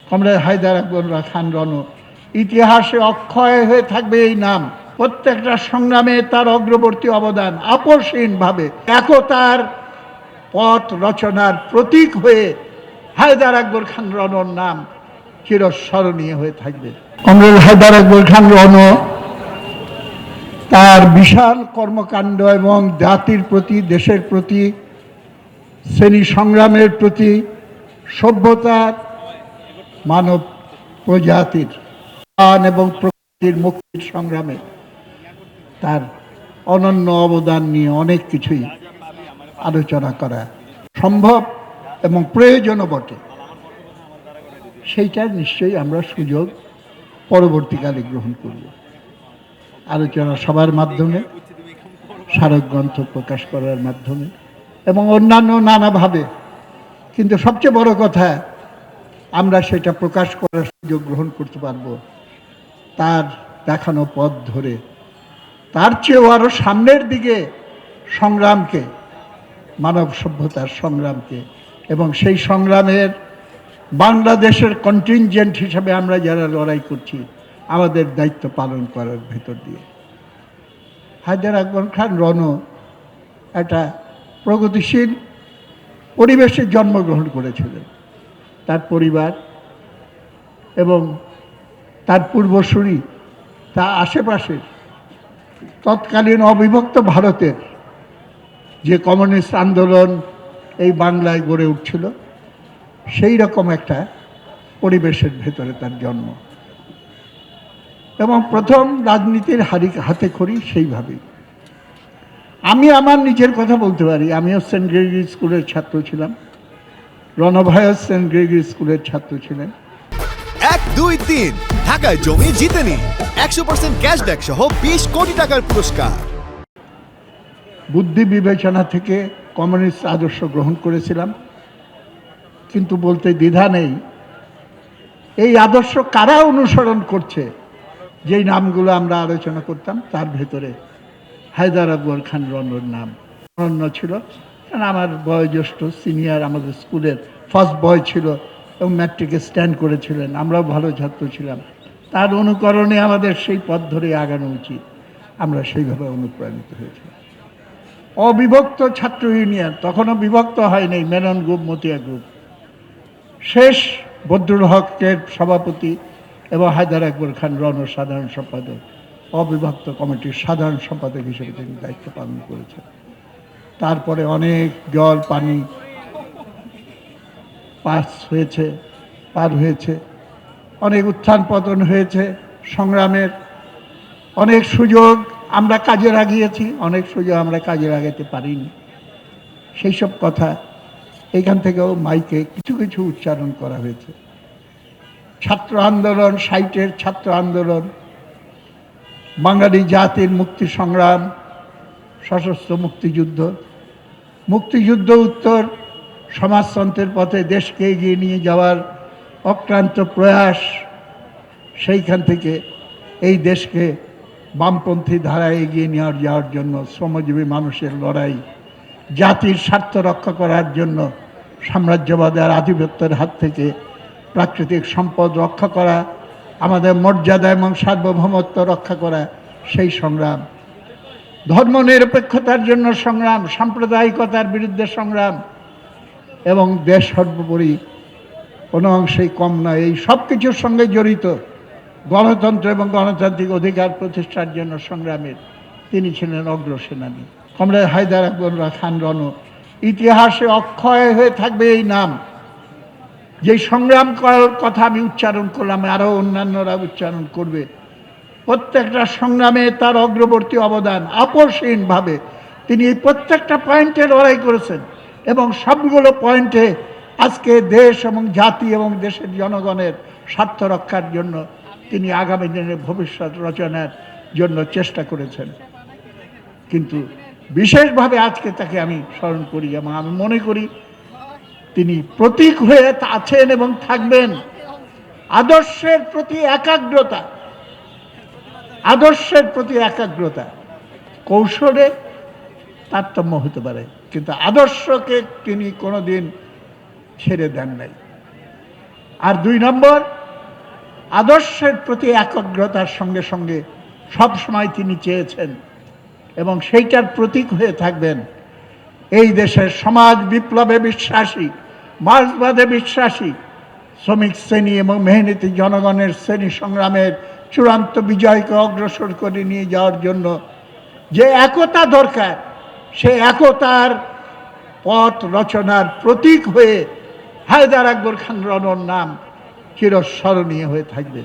Comrade Haider আকবর খান রণ ইতিহাসে অক্ষয় হয়ে থাকবে এই নাম। প্রত্যেকটা সংগ্রামে তার অগ্রবর্তী অবদান আপসহীনভাবে একতার পথ রচনার প্রতীক হয়ে হায়দার আকবর খান রণর নাম চিরস্মরণীয় হয়ে থাকবে। কমরেড হায়দার আকবর খান রণ তার বিশাল কর্মকাণ্ড এবং জাতির প্রতি, দেশের প্রতি, শ্রেণী সংগ্রামের প্রতি, সভ্যতার, মানব প্রজাতির এবং প্রকৃতির মুক্তির সংগ্রামে তার অনন্য অবদান নিয়ে অনেক কিছুই আলোচনা করা সম্ভব এবং প্রয়োজনও বটে। সেইটার নিশ্চয়ই আমরা সুযোগ পরবর্তীকালে গ্রহণ করব। আলোচনা সবার মাধ্যমে, স্মারক গ্রন্থ প্রকাশ করার মাধ্যমে এবং অন্যান্য নানাভাবে, কিন্তু সবচেয়ে বড় কথা আমরা সেটা প্রকাশ করার সুযোগ গ্রহণ করতে পারব তার দেখানো পথ ধরে, তার চেয়েও আরও সামনের দিকে সংগ্রামকে, মানব সভ্যতার সংগ্রামকে, এবং সেই সংগ্রামের বাংলাদেশের কন্টিনজেন্ট হিসাবে আমরা যারা লড়াই করছি আমাদের দায়িত্ব পালন করার ভেতর দিয়ে। হায়দার আকবর খান রণ একটা প্রগতিশীল পরিবেশে জন্মগ্রহণ করেছিলেন। তার পরিবার এবং তার পূর্বসূরি, তার আশেপাশের তৎকালীন অবিভক্ত ভারতের যে কমিউনিস্ট আন্দোলন এই বাংলায় গড়ে উঠছিল, সেই রকম একটা পরিবেশের ভেতরে তার জন্ম এবং প্রথম রাজনীতির হাতে খড়ি সেইভাবেই। আমি আমার নিজের কথা বলতে পারি, আমিও সেন্ট গ্রেগরি স্কুলের ছাত্র ছিলাম, রণভাইও সেন্ট গ্রেগরি স্কুলের ছাত্র ছিলেন। 1, 2, 3 ঢাকায় জমি জিতে নিন 100% ক্যাশব্যাক সহ 20 কোটি টাকার পুরস্কার। বুদ্ধি বিবেচনা থেকে কমিউনিস্ট আদর্শ গ্রহণ করেছিলাম, কিন্তু বলতে দ্বিধা নেই এই আদর্শ কারা অনুসরণ করছে। যেই নামগুলো আমরা আলোচনা করতাম তার ভেতরে হায়দার আকবর খান রণর নাম অনন্য ছিল। কারণ আমার বয়োজ্যেষ্ঠ সিনিয়র আমাদের স্কুলের ফার্স্ট বয় ছিল এবং ম্যাট্রিকে স্ট্যান্ড করেছিলেন, আমরাও ভালো ছাত্র ছিলাম। তার অনুকরণে আমাদের সেই পথ ধরে আগানো উচিত, আমরা সেইভাবে অনুপ্রাণিত হয়েছিলাম। অবিভক্ত ছাত্র ইউনিয়ন, তখনও বিভক্ত হয়নি, মেনন গ্রুপ, মতিয়া গ্রুপ, শেষ বদরুল হকের সভাপতি এবং হায়দার আকবর খান রণ সাধারণ সম্পাদক, অবিভক্ত কমিটির সাধারণ সম্পাদক হিসেবে তিনি দায়িত্ব পালন করেছেন। তারপরে অনেক জল পানি পার হয়েছে, অনেক উত্থান পতন হয়েছে, সংগ্রামের অনেক সুযোগ আমরা কাজে লাগিয়েছি, অনেক সুযোগ আমরা কাজে লাগাতে পারিনি। সেই সব কথা এইখান থেকেও মাইকে কিছু কিছু উচ্চারণ করা হয়েছে। ছাত্র আন্দোলন, 60-এর ছাত্র আন্দোলন, বাঙালি জাতির মুক্তি সংগ্রাম, সশস্ত্র মুক্তিযুদ্ধ উত্তর সমাজতন্ত্রের পথে দেশকে এগিয়ে নিয়ে যাওয়ার অক্লান্ত প্রয়াস, সেইখান থেকে এই দেশকে বামপন্থী ধারায় এগিয়ে যাওয়ার জন্য শ্রমজীবী মানুষের লড়াই, জাতির স্বার্থ রক্ষা করার জন্য সাম্রাজ্যবাদের আধিপত্যের হাত থেকে প্রাকৃতিক সম্পদ রক্ষা করা, আমাদের মর্যাদা এবং সার্বভৌমত্ব রক্ষা করা, সেই সংগ্রাম, ধর্মনিরপেক্ষতার জন্য সংগ্রাম, সাম্প্রদায়িকতার বিরুদ্ধে সংগ্রাম, এবং দেশ সর্বোপরি কোনো অংশেই কম নয়, এই সব কিছুর সঙ্গে জড়িত গণতন্ত্র এবং গণতান্ত্রিক অধিকার প্রতিষ্ঠার জন্য সংগ্রামের তিনি ছিলেন অগ্রসেনানী। কমরেড হায়দার আকবর খান রণ ইতিহাসে অক্ষয় হয়ে থাকবে এই নাম। যে সংগ্রাম করার কথা আমি উচ্চারণ করলাম, আরও অন্যান্যরা উচ্চারণ করবে, প্রত্যেকটা সংগ্রামে তার অগ্রবর্তী অবদান আপসহীনভাবে তিনি এই প্রত্যেকটা পয়েন্টে লড়াই করেছেন এবং সবগুলো পয়েন্টে আজকে দেশ এবং জাতি এবং দেশের জনগণের স্বার্থ রক্ষার জন্য তিনি আগামী দিনের ভবিষ্যৎ রচনার জন্য চেষ্টা করেছেন। কিন্তু বিশেষভাবে আজকে তাকে আমি স্মরণ করি এবং আমি মনে করি তিনি প্রতীক হয়ে আছেন এবং থাকবেন আদর্শের প্রতি একাগ্রতা। কৌশলে তারতম্য হতে পারে, কিন্তু আদর্শকে তিনি কোনোদিন ছেড়ে দেন নাই। আর 2 নম্বর, আদর্শের প্রতি একাগ্রতার সঙ্গে সঙ্গে সবসময় তিনি চেয়েছেন এবং সেইটার প্রতীক হয়ে থাকবেন এই দেশের সমাজ বিপ্লবে বিশ্বাসী, মার্ক্সবাদে বিশ্বাসী শ্রমিক শ্রেণী এবং মেহনতি জনগণের শ্রেণী সংগ্রামের চূড়ান্ত বিজয়কে অগ্রসর করে নিয়ে যাওয়ার জন্য যে একতা দরকার, সে একতার পথ রচনার প্রতীক হয়ে হায়দার আকবর খান রণর নাম চিরস্মরণীয় হয়ে থাকবে।